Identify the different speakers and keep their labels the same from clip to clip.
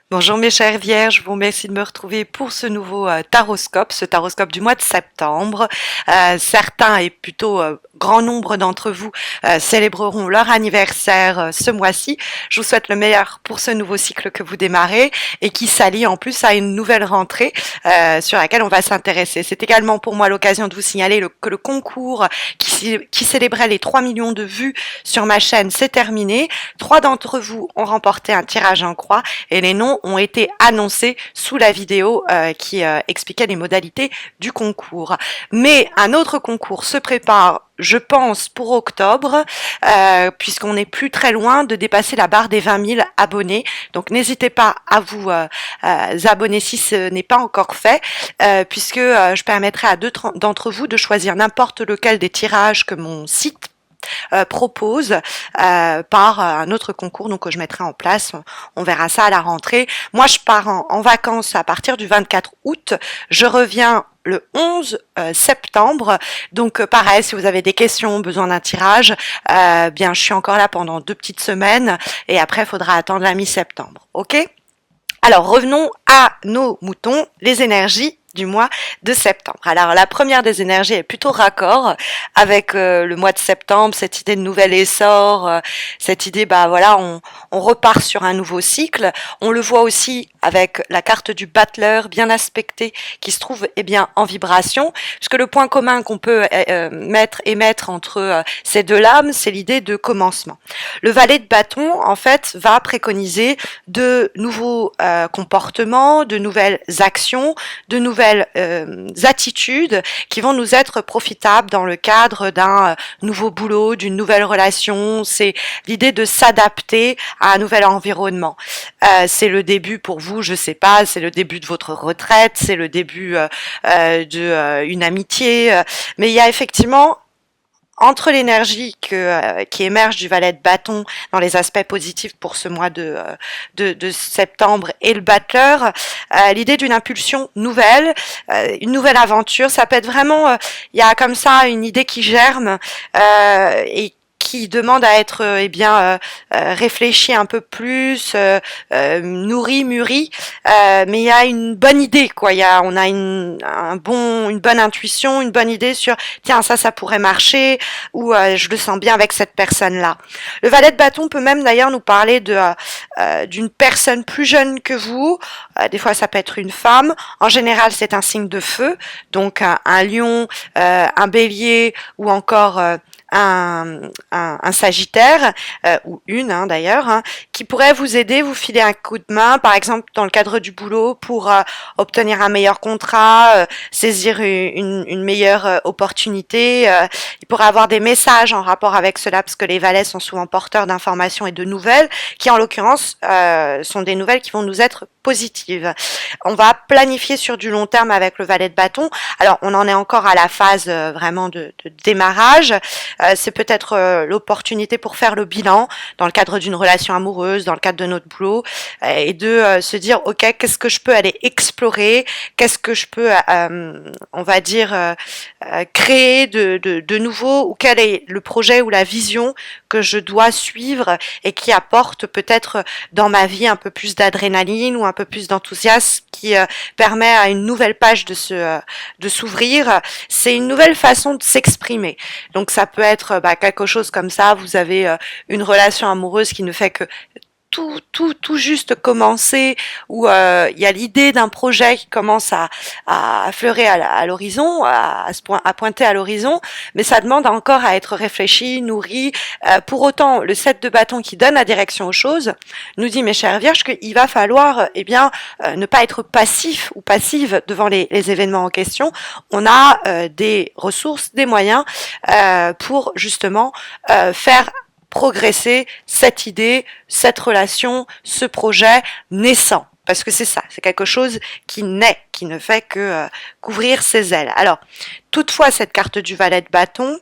Speaker 1: Bonjour mes chères vierges, je vous remercie de me retrouver pour ce nouveau taroscope, ce taroscope du mois de septembre. Certains et plutôt grand nombre d'entre vous célébreront leur anniversaire ce mois-ci. Je vous souhaite le meilleur pour ce nouveau cycle que vous démarrez et qui s'allie en plus à une nouvelle rentrée sur laquelle on va s'intéresser. C'est également pour moi l'occasion de vous signaler que le concours qui célébrait les 3 millions de vues sur ma chaîne s'est terminé. 3 d'entre vous ont remporté un tirage en croix et les noms ont été annoncés sous la vidéo qui expliquait les modalités du concours. Mais un autre concours se prépare, je pense, pour octobre, puisqu'on n'est plus très loin de dépasser la barre des 20 000 abonnés. Donc n'hésitez pas à vous abonner si ce n'est pas encore fait, puisque je permettrai à deux d'entre vous de choisir n'importe lequel des tirages que mon site propose par un autre concours donc que je mettrai en place. On verra ça à la rentrée. Moi, je pars en vacances à partir du 24 août. Je reviens le 11 septembre. Donc pareil, si vous avez des questions, besoin d'un tirage, bien je suis encore là pendant 2 petites semaines et après il faudra attendre la mi-septembre. OK? Alors revenons à nos moutons, les énergies du mois de septembre. Alors la première des énergies est plutôt raccord avec le mois de septembre, cette idée de nouvel essor, cette idée voilà, on repart sur un nouveau cycle. On le voit aussi avec la carte du battleur bien aspectée qui se trouve bien en vibration, puisque le point commun qu'on peut mettre entre ces deux lames, c'est l'idée de commencement. Le valet de bâton en fait va préconiser de nouveaux comportements, de nouvelles actions, de nouvelles attitudes qui vont nous être profitables dans le cadre d'un nouveau boulot, d'une nouvelle relation. C'est l'idée de s'adapter à un nouvel environnement. C'est le début pour vous, je sais pas, c'est le début de votre retraite, c'est le début d'une amitié, mais il y a effectivement entre l'énergie qui émerge du valet de bâton dans les aspects positifs pour ce mois de septembre et le battleur, l'idée d'une impulsion nouvelle, une nouvelle aventure, ça peut être vraiment, il y a comme ça une idée qui germe et qui demande à être réfléchi un peu plus, nourri, mûri, mais il y a une bonne idée quoi. On a une bonne intuition, une bonne idée sur tiens ça pourrait marcher ou je le sens bien avec cette personne là. Le valet de bâton peut même d'ailleurs nous parler d'une personne plus jeune que vous. Des fois ça peut être une femme. En général c'est un signe de feu, donc un lion, un bélier ou encore un sagittaire ou une d'ailleurs qui pourrait vous aider, vous filer un coup de main par exemple dans le cadre du boulot pour obtenir un meilleur contrat, saisir une meilleure opportunité. Il pourrait avoir des messages en rapport avec cela parce que les valets sont souvent porteurs d'informations et de nouvelles qui en l'occurrence sont des nouvelles qui vont nous être positives. On va planifier sur du long terme avec le valet de bâton. Alors on en est encore à la phase vraiment de démarrage. C'est peut-être l'opportunité pour faire le bilan dans le cadre d'une relation amoureuse, dans le cadre de notre boulot, et de se dire ok, qu'est-ce que je peux aller explorer, qu'est-ce que je peux, on va dire, créer de nouveau, ou quel est le projet ou la vision que je dois suivre et qui apporte peut-être dans ma vie un peu plus d'adrénaline ou un peu plus d'enthousiasme qui permet à une nouvelle page de s'ouvrir. C'est une nouvelle façon de s'exprimer. Donc ça peut être quelque chose comme ça, vous avez une relation amoureuse qui ne fait que tout juste commencer, où il y a l'idée d'un projet qui commence à fleurir à l'horizon, à pointer à l'horizon, mais ça demande encore à être réfléchi, nourri. Pour autant, le 7 de bâton qui donne la direction aux choses nous dit, mes chères vierges, qu'il va falloir ne pas être passif ou passive devant les événements en question. On a des ressources, des moyens pour justement faire progresser cette idée, cette relation, ce projet naissant. Parce que c'est ça, c'est quelque chose qui naît, qui ne fait que couvrir ses ailes. Alors, toutefois, cette carte du valet de bâton,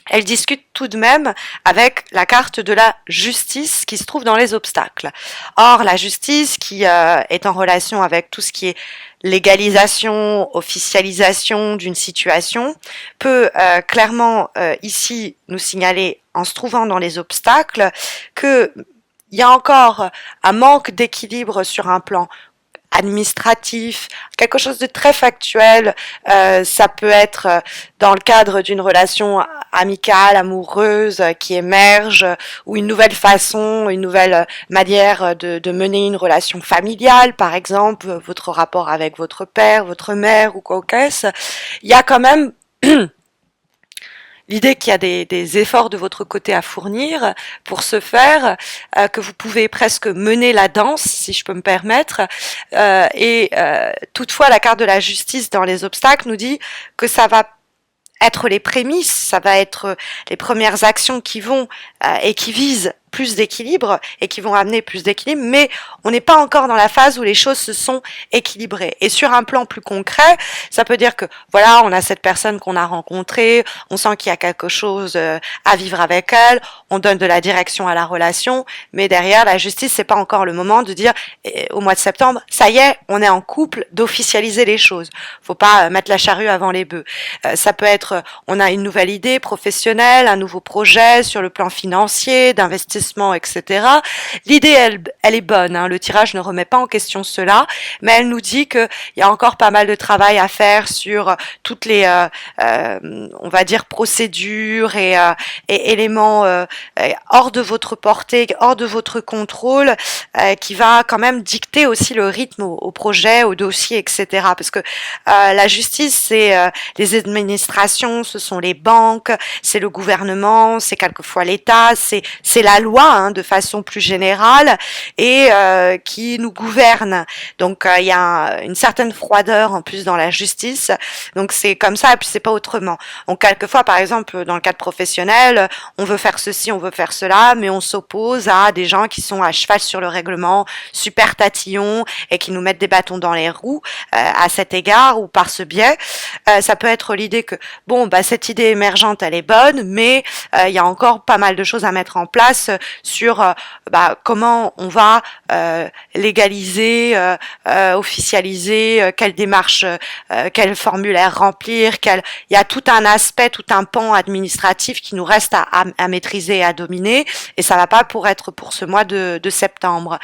Speaker 1: elle discute tout de même avec la carte de la justice qui se trouve dans les obstacles. Or, la justice qui est en relation avec tout ce qui est légalisation, officialisation d'une situation, peut clairement ici nous signaler, en se trouvant dans les obstacles, que il y a encore un manque d'équilibre sur un plan administratif, quelque chose de très factuel. Ça peut être dans le cadre d'une relation amicale, amoureuse qui émerge, ou une nouvelle façon, une nouvelle manière de mener une relation familiale, par exemple, votre rapport avec votre père, votre mère ou quoi qu'est-ce. Il y a quand même l'idée qu'il y a des efforts de votre côté à fournir pour ce faire, que vous pouvez presque mener la danse, si je peux me permettre. Toutefois, la carte de la justice dans les obstacles nous dit que ça va être les prémices, ça va être les premières actions qui vont et qui visent plus d'équilibre et qui vont amener plus d'équilibre, mais on n'est pas encore dans la phase où les choses se sont équilibrées. Et sur un plan plus concret, ça peut dire que voilà, on a cette personne qu'on a rencontrée, on sent qu'il y a quelque chose à vivre avec elle, on donne de la direction à la relation, mais derrière la justice, c'est pas encore le moment de dire au mois de septembre, ça y est, on est en couple, d'officialiser les choses. Faut pas mettre la charrue avant les bœufs. Ça peut être, on a une nouvelle idée professionnelle, un nouveau projet sur le plan financier, d'investissement, etc. L'idée, elle est bonne, hein. Le tirage ne remet pas en question cela, mais elle nous dit qu'il y a encore pas mal de travail à faire sur toutes les, on va dire, procédures et éléments hors de votre portée, hors de votre contrôle, qui va quand même dicter aussi le rythme au projet, au dossier, etc. Parce que la justice, c'est les administrations, ce sont les banques, c'est le gouvernement, c'est quelquefois l'État, c'est la loi, hein, de façon plus générale, et qui nous gouverne. Donc il y a une certaine froideur en plus dans la justice. Donc c'est comme ça et puis c'est pas autrement. Donc quelquefois, par exemple, dans le cadre professionnel, on veut faire ceci, on veut faire cela, mais on s'oppose à des gens qui sont à cheval sur le règlement, super tatillons et qui nous mettent des bâtons dans les roues à cet égard ou par ce biais. Ça peut être l'idée que bon, bah cette idée émergente, elle est bonne, mais il y a encore pas mal de choses à mettre en place sur comment on va légaliser, officialiser, quelle démarche, quel formulaire remplir, il y a tout un aspect, tout un pan administratif qui nous reste à maîtriser et à dominer, et ça va pas être pour ce mois de septembre.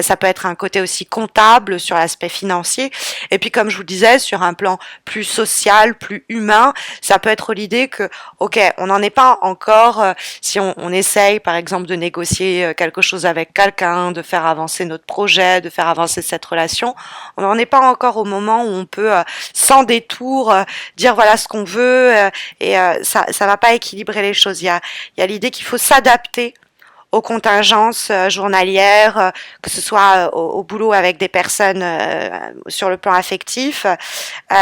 Speaker 1: Ça peut être un côté aussi comptable sur l'aspect financier, et puis comme je vous le disais, sur un plan plus social, plus humain, ça peut être l'idée que, ok, on n'en est pas encore, si on essaye par exemple de négocier quelque chose avec quelqu'un, de faire avancer notre projet, de faire avancer cette relation, on n'en est pas encore au moment où on peut sans détour dire voilà ce qu'on veut, et ça va pas équilibrer les choses. Il y a l'idée qu'il faut s'adapter aux contingences journalières, que ce soit au boulot avec des personnes sur le plan affectif.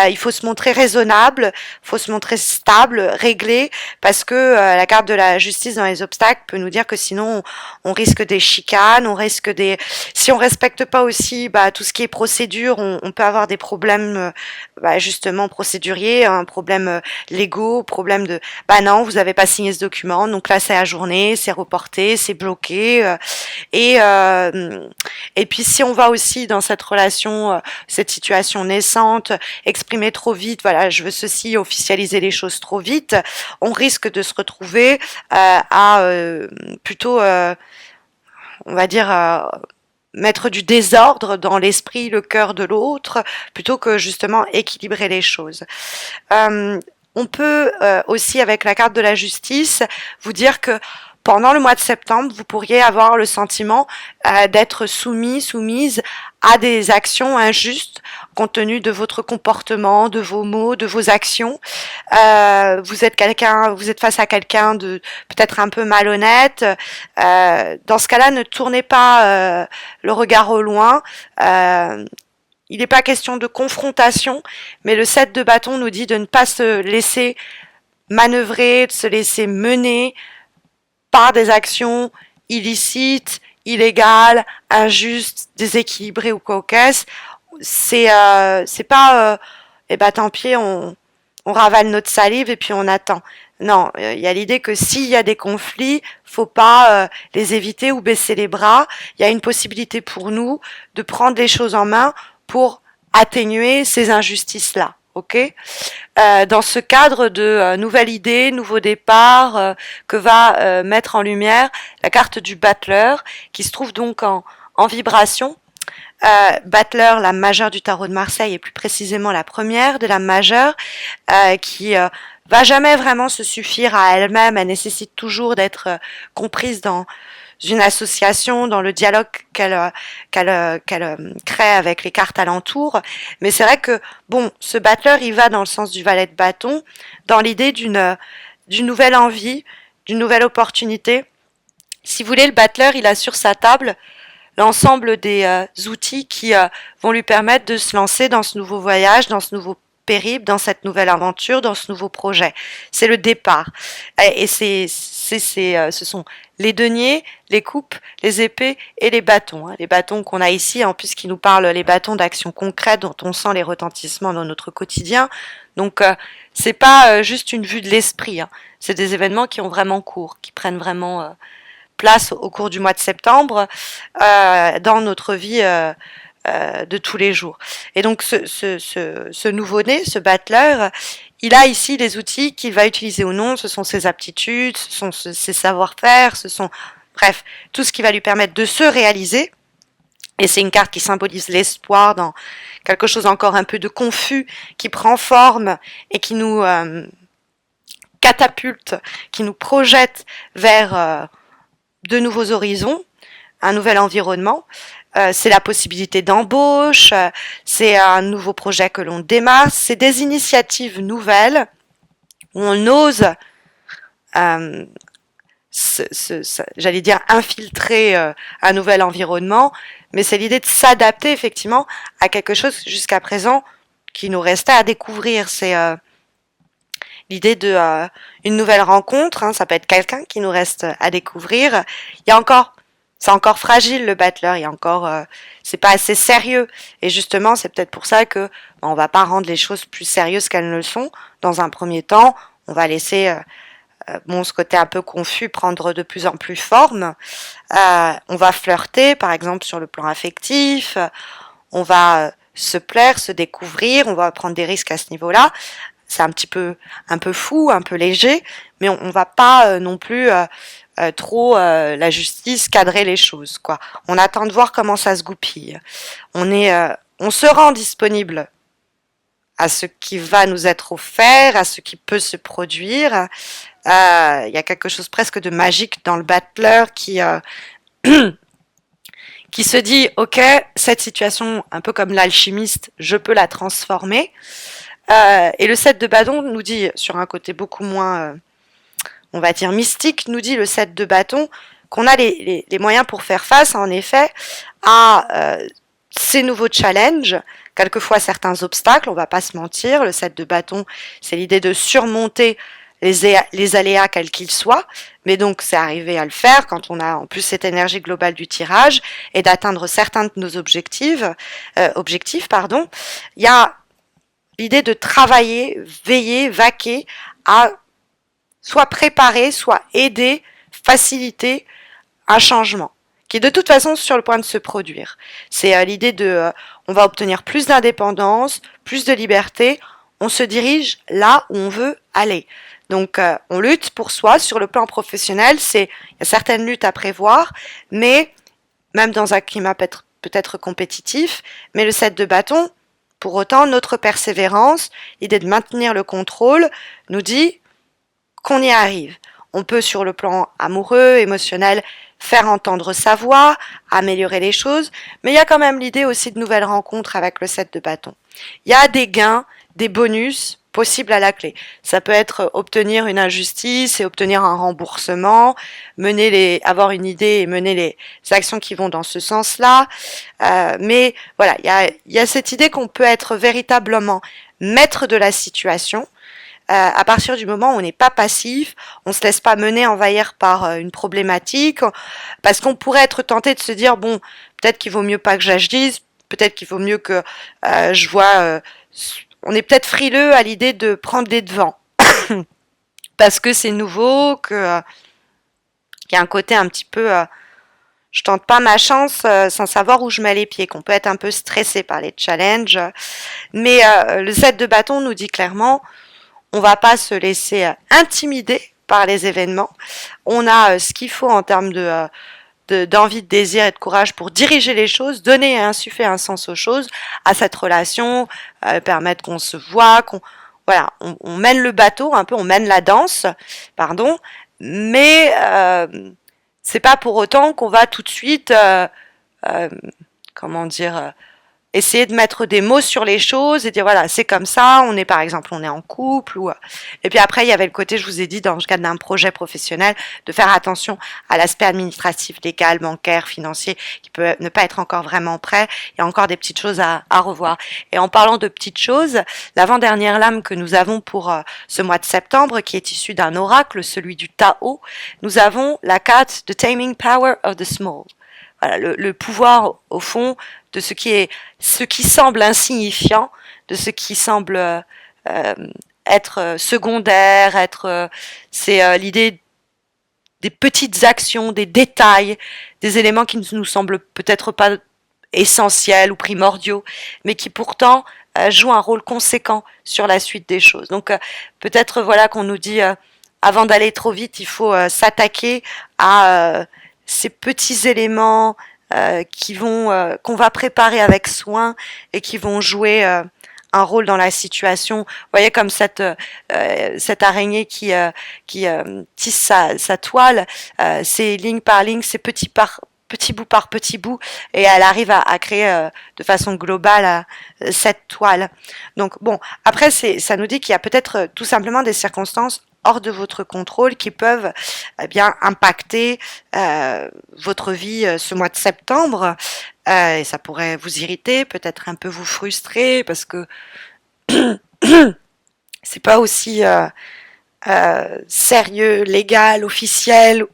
Speaker 1: Il faut se montrer raisonnable, il faut se montrer stable, réglé, parce que la carte de la justice dans les obstacles peut nous dire que sinon on risque des chicanes, on risque des... Si on respecte pas aussi tout ce qui est procédure, on peut avoir des problèmes justement procéduriers, un problème légaux, problème de non, vous avez pas signé ce document, donc là c'est ajourné, c'est reporté, c'est bloqué, et puis si on va aussi dans cette relation, cette situation naissante, exprimer trop vite, voilà, je veux ceci, officialiser les choses trop vite, on risque de se retrouver à plutôt, on va dire, mettre du désordre dans l'esprit, le cœur de l'autre, plutôt que justement équilibrer les choses. On peut aussi, avec la carte de la justice, vous dire que pendant le mois de septembre, vous pourriez avoir le sentiment d'être soumise à des actions injustes compte tenu de votre comportement, de vos mots, de vos actions. Vous êtes face à quelqu'un de peut-être un peu malhonnête. Dans ce cas-là, ne tournez pas le regard au loin. Il n'est pas question de confrontation, mais le 7 de bâton nous dit de ne pas se laisser manœuvrer, de se laisser mener par des actions illicites, illégales, injustes, déséquilibrées ou quoi qu'est-ce. C'est pas tant pis, on ravale notre salive et puis on attend. Non, il y a l'idée que s'il y a des conflits, faut pas les éviter ou baisser les bras. Il y a une possibilité pour nous de prendre les choses en main pour atténuer ces injustices-là. ok. Dans ce cadre de nouvelle idée, nouveau départ, que va mettre en lumière la carte du battleur, qui se trouve donc en vibration. Battleur, la majeure du tarot de Marseille, et plus précisément la première de la majeure, qui va jamais vraiment se suffire à elle-même. Elle nécessite toujours d'être comprise dans une association, dans le dialogue qu'elle crée avec les cartes alentours. Mais c'est vrai que, bon, ce battleur, il va dans le sens du valet de bâton, dans l'idée d'une nouvelle envie, d'une nouvelle opportunité. Si vous voulez, le battleur, il a sur sa table l'ensemble des outils qui vont lui permettre de se lancer dans ce nouveau voyage, dans ce nouveau périple, dans cette nouvelle aventure, dans ce nouveau projet. C'est le départ. Et ce sont les deniers, les coupes, les épées et les bâtons. Les bâtons qu'on a ici, en plus, qui nous parlent, les bâtons d'action concrète dont on sent les retentissements dans notre quotidien. Donc, c'est pas juste une vue de l'esprit. C'est des événements qui ont vraiment cours, qui prennent vraiment place au cours du mois de septembre dans notre vie de tous les jours. Et donc ce nouveau-né, ce battleur, il a ici les outils qu'il va utiliser ou non, ce sont ses aptitudes, ce sont ses savoir-faire, ce sont, bref, tout ce qui va lui permettre de se réaliser. Et c'est une carte qui symbolise l'espoir dans quelque chose encore un peu de confus, qui prend forme et qui nous catapulte, qui nous projette vers de nouveaux horizons, un nouvel environnement. C'est la possibilité d'embauche, c'est un nouveau projet que l'on démarre, c'est des initiatives nouvelles où on ose, j'allais dire, infiltrer un nouvel environnement, mais c'est l'idée de s'adapter effectivement à quelque chose jusqu'à présent qui nous restait à découvrir. C'est l'idée de une nouvelle rencontre, ça peut être quelqu'un qui nous reste à découvrir. Il y a encore, c'est encore fragile le battleur, il y a encore, c'est pas assez sérieux. Et justement, c'est peut-être pour ça que on va pas rendre les choses plus sérieuses qu'elles ne le sont. Dans un premier temps, on va laisser ce côté un peu confus prendre de plus en plus forme. On va flirter, par exemple, sur le plan affectif. On va se plaire, se découvrir. On va prendre des risques à ce niveau-là. C'est un peu fou, un peu léger, mais on va pas non plus trop la justice cadrer les choses, quoi. On attend de voir comment ça se goupille. On se rend disponible à ce qui va nous être offert, à ce qui peut se produire. Il y a quelque chose presque de magique dans le battleur qui qui se dit, ok, cette situation, un peu comme l'alchimiste, je peux la transformer. Et le 7 de bâton nous dit, sur un côté beaucoup moins, on va dire mystique, nous dit le 7 de bâton qu'on a les moyens pour faire face, en effet, à ces nouveaux challenges, quelquefois certains obstacles, on va pas se mentir. Le 7 de bâton, c'est l'idée de surmonter les aléas quels qu'ils soient, mais donc c'est arriver à le faire quand on a en plus cette énergie globale du tirage et d'atteindre certains de nos objectifs. Il y a l'idée de travailler, veiller, vaquer à soit préparer, soit aider, faciliter un changement qui est de toute façon sur le point de se produire. C'est l'idée de on va obtenir plus d'indépendance, plus de liberté, on se dirige là où on veut aller. Donc on lutte pour soi sur le plan professionnel, il y a certaines luttes à prévoir, mais même dans un climat peut-être compétitif, mais le 7 de bâton, pour autant, notre persévérance, l'idée de maintenir le contrôle, nous dit qu'on y arrive. On peut, sur le plan amoureux, émotionnel, faire entendre sa voix, améliorer les choses, mais il y a quand même l'idée aussi de nouvelles rencontres avec le 7 de bâton. Il y a des gains, des bonus possibles à la clé. Ça peut être obtenir une injustice et obtenir un remboursement, avoir une idée et mener les actions qui vont dans ce sens-là. Mais voilà, il y a cette idée qu'on peut être véritablement maître de la situation. À partir du moment où on n'est pas passif, on se laisse pas mener, envahir par une problématique, parce qu'on pourrait être tenté de se dire bon, peut-être qu'il vaut mieux pas que j'agisse, peut-être qu'il vaut mieux que je vois. On est peut-être frileux à l'idée de prendre des devants parce que c'est nouveau, qu'il y a un côté un petit peu je tente pas ma chance sans savoir où je mets les pieds, qu'on peut être un peu stressé par les challenges. Mais le 7 de bâton nous dit clairement, on va pas se laisser intimider par les événements. On a ce qu'il faut en termes d'envie, de désir et de courage pour diriger les choses, donner et insuffler un sens aux choses, à cette relation, permettre qu'on se voit, voilà, on mène le bateau un peu, on mène la danse, pardon, mais c'est pas pour autant qu'on va tout de suite, euh, comment dire, essayer de mettre des mots sur les choses et dire voilà, c'est comme ça, on est par exemple, on est en couple ou et puis après il y avait le côté, je vous ai dit, dans le cadre d'un projet professionnel, de faire attention à l'aspect administratif, légal, bancaire, financier qui peut ne pas être encore vraiment prêt. Il y a encore des petites choses à revoir. Et en parlant de petites choses, l'avant-dernière lame que nous avons pour ce mois de septembre, qui est issue d'un oracle, celui du Tao, nous avons la carte The Taming Power of the Small. Voilà, le pouvoir au fond de ce qui semble insignifiant, de ce qui semble être secondaire, c'est l'idée des petites actions, des détails, des éléments qui ne nous semblent peut-être pas essentiels ou primordiaux, mais qui pourtant jouent un rôle conséquent sur la suite des choses. Donc peut-être voilà qu'on nous dit avant d'aller trop vite, il faut s'attaquer à ces petits éléments qu'on va préparer avec soin et qui vont jouer un rôle dans la situation. Vous voyez comme cette araignée qui tisse sa toile, c'est ligne par ligne, c'est petit bout par petit bout, et elle arrive à créer de façon globale cette toile. Donc bon, après ça nous dit qu'il y a peut-être tout simplement des circonstances hors de votre contrôle qui peuvent bien impacter votre vie ce mois de septembre, et ça pourrait vous irriter, peut-être un peu vous frustrer parce que c'est pas aussi sérieux, légal, officiel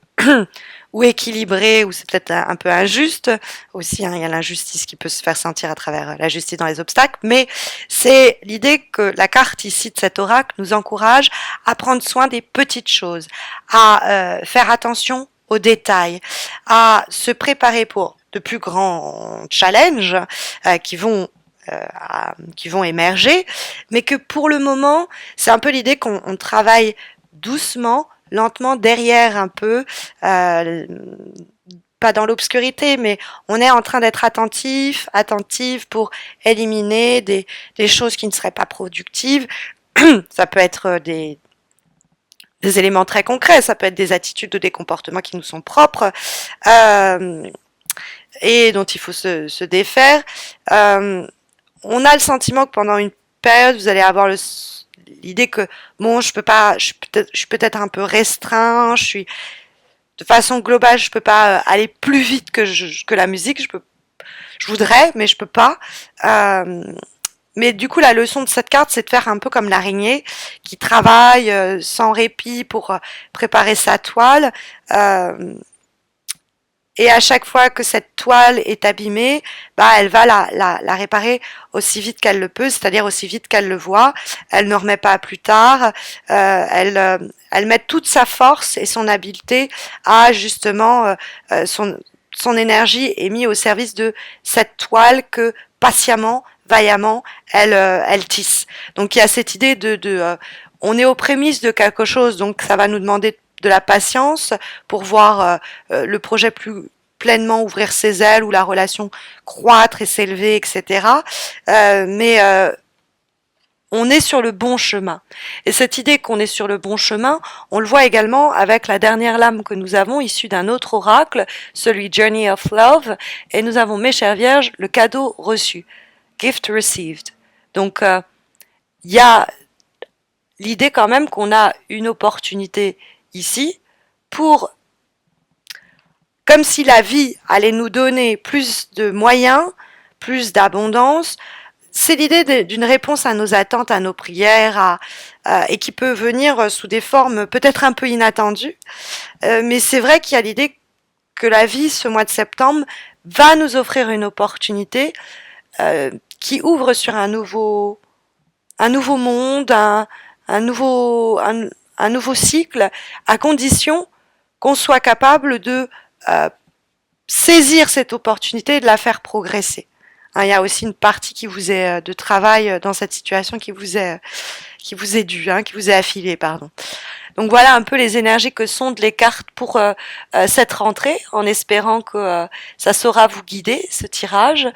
Speaker 1: ou équilibré, ou c'est peut-être un peu injuste aussi, hein, il y a l'injustice qui peut se faire sentir à travers la justice dans les obstacles, mais c'est l'idée que la carte ici de cet oracle nous encourage à prendre soin des petites choses, à faire attention aux détails, à se préparer pour de plus grands challenges qui vont émerger, mais que pour le moment, c'est un peu l'idée qu'on travaille doucement, lentement, derrière un peu, pas dans l'obscurité, mais on est en train d'être attentif pour éliminer des choses qui ne seraient pas productives. Ça peut être des éléments très concrets, ça peut être des attitudes ou des comportements qui nous sont propres et dont il faut se défaire. On a le sentiment que pendant une période, vous allez avoir l'idée que bon, je suis peut-être un peu restreint, de façon globale, je peux pas aller plus vite que la musique, je voudrais, mais je peux pas. Mais du coup, la leçon de cette carte, c'est de faire un peu comme l'araignée qui travaille sans répit pour préparer sa toile. Et à chaque fois que cette toile est abîmée, bah elle va la réparer aussi vite qu'elle le peut, c'est-à-dire aussi vite qu'elle le voit. Elle ne remet pas à plus tard. Elle met toute sa force et son habileté à justement son énergie est mise au service de cette toile que patiemment, vaillamment, elle tisse. Donc il y a cette idée on est aux prémices de quelque chose, donc ça va nous demander de la patience pour voir le projet plus pleinement ouvrir ses ailes ou la relation croître et s'élever, etc. Mais on est sur le bon chemin. Et cette idée qu'on est sur le bon chemin, on le voit également avec la dernière lame que nous avons, issue d'un autre oracle, celui Journey of Love, et nous avons, mes chères vierges, le cadeau reçu, gift received. Donc, il y a l'idée quand même qu'on a une opportunité ici pour, comme si la vie allait nous donner plus de moyens, plus d'abondance. C'est l'idée d'une réponse à nos attentes, à nos prières, et qui peut venir sous des formes peut-être un peu inattendues. Mais c'est vrai qu'il y a l'idée que la vie, ce mois de septembre, va nous offrir une opportunité qui ouvre sur un nouveau monde, un nouveau cycle, à condition qu'on soit capable de saisir cette opportunité et de la faire progresser. Hein, il y a aussi une partie qui vous est de travail dans cette situation qui vous est due, hein, qui vous est affilée, pardon. Donc voilà un peu les énergies que sondent les cartes pour cette rentrée, en espérant que ça saura vous guider, ce tirage.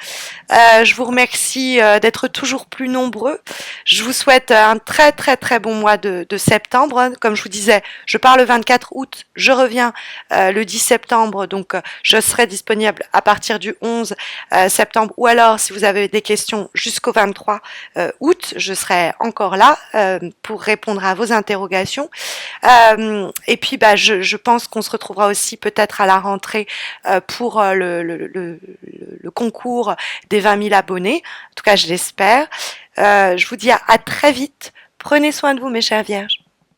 Speaker 1: Je vous remercie d'être toujours plus nombreux. Je vous souhaite un très très très bon mois de septembre. Comme je vous disais, je pars le 24 août, je reviens le 10 septembre, donc je serai disponible à partir du 11 septembre, ou alors si vous avez des questions jusqu'au 23 août, je serai encore là pour répondre à vos interrogations. Et puis je pense qu'on se retrouvera aussi peut-être à la rentrée pour le concours des 20 000 abonnés. En tout cas, je l'espère. Je vous dis à très vite. Prenez soin de vous, mes chers vierges.